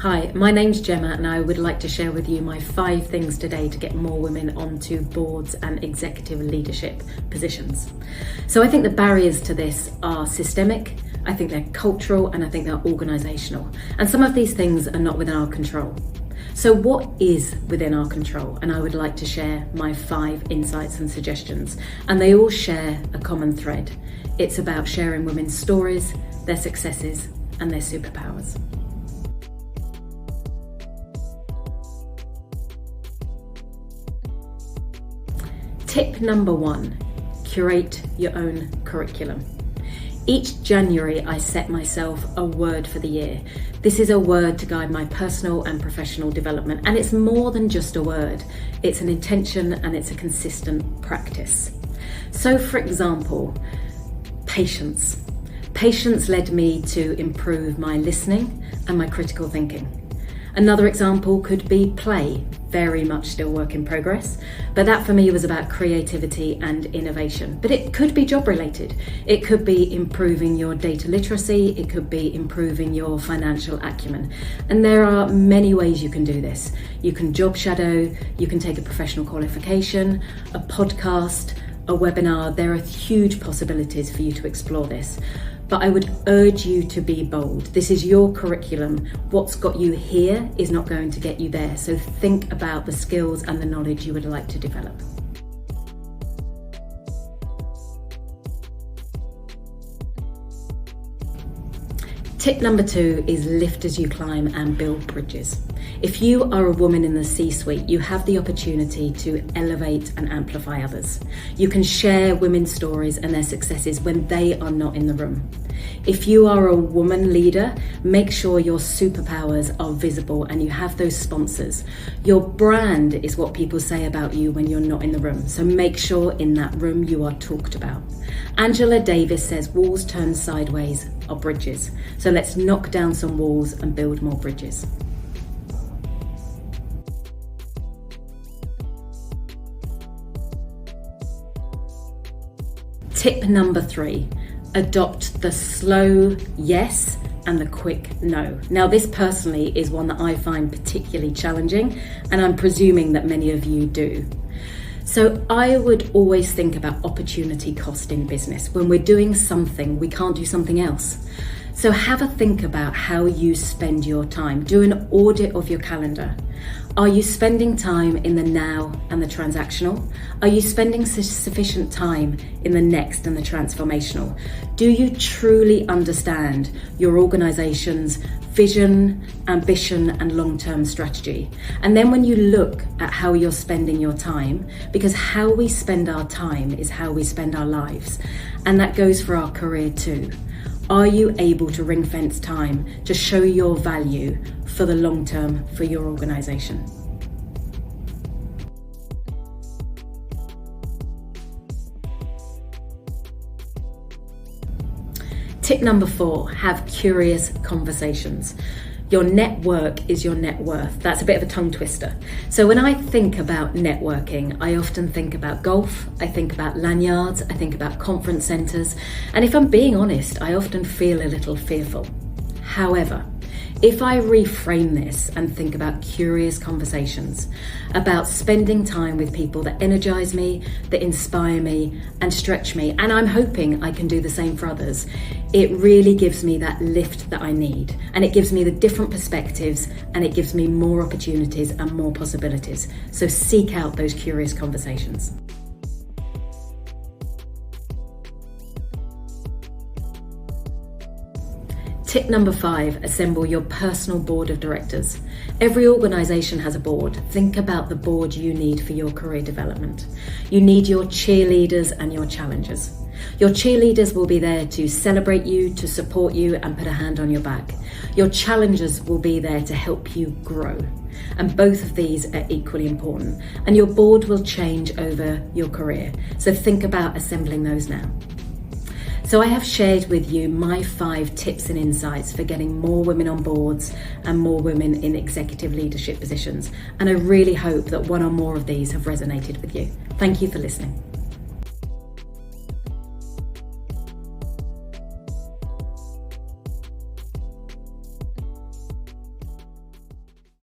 Hi, my name's Gemma and I would like to share with you my 5 things today to get more women onto boards and executive leadership positions. So I think the barriers to this are systemic, I think they're cultural, and I think they're organisational. And some of these things are not within our control. So what is within our control? And I would like to share my 5 insights and suggestions. And they all share a common thread. It's about sharing women's stories, their successes, and their superpowers. Tip number 1, curate your own curriculum. Each January, I set myself a word for the year. This is a word to guide my personal and professional development, and it's more than just a word. It's an intention and it's a consistent practice. So for example, patience. Patience led me to improve my listening and my critical thinking. Another example could be play, very much still work in progress, but that for me was about creativity and innovation. But it could be job related. It could be improving your data literacy, it could be improving your financial acumen. And there are many ways you can do this. You can job shadow, you can take a professional qualification, a podcast, a webinar. There are huge possibilities for you to explore this. But I would urge you to be bold. This is your curriculum. What's got you here is not going to get you there. So think about the skills and the knowledge you would like to develop. Tip number 2 is lift as you climb and build bridges. If you are a woman in the C-suite, you have the opportunity to elevate and amplify others. You can share women's stories and their successes when they are not in the room. If you are a woman leader, make sure your superpowers are visible and you have those sponsors. Your brand is what people say about you when you're not in the room. So make sure in that room you are talked about. Angela Davis says walls turned sideways are bridges. So let's knock down some walls and build more bridges. Tip number 3, adopt the slow yes and the quick no. Now this personally is one that I find particularly challenging, and I'm presuming that many of you do. So I would always think about opportunity cost in business. When we're doing something, we can't do something else. So have a think about how you spend your time. Do an audit of your calendar. Are you spending time in the now and the transactional? Are you spending sufficient time in the next and the transformational? Do you truly understand your organization's vision, ambition, and long-term strategy? And then when you look at how you're spending your time, because how we spend our time is how we spend our lives, and that goes for our career too. Are you able to ring fence time to show your value for the long term for your organization? Tip number 4, have curious conversations. Your network is your net worth. That's a bit of a tongue twister. So when I think about networking, I often think about golf, I think about lanyards, I think about conference centres, and if I'm being honest, I often feel a little fearful. However, if I reframe this and think about curious conversations, about spending time with people that energise me, that inspire me and stretch me, and I'm hoping I can do the same for others, it really gives me that lift that I need, and it gives me the different perspectives, and it gives me more opportunities and more possibilities. So seek out those curious conversations. Tip number 5, assemble your personal board of directors. Every organisation has a board. Think about the board you need for your career development. You need your cheerleaders and your challengers. Your cheerleaders will be there to celebrate you, to support you and put a hand on your back. Your challengers will be there to help you grow. And both of these are equally important. And your board will change over your career. So think about assembling those now. So I have shared with you my 5 tips and insights for getting more women on boards and more women in executive leadership positions. And I really hope that one or more of these have resonated with you. Thank you for listening.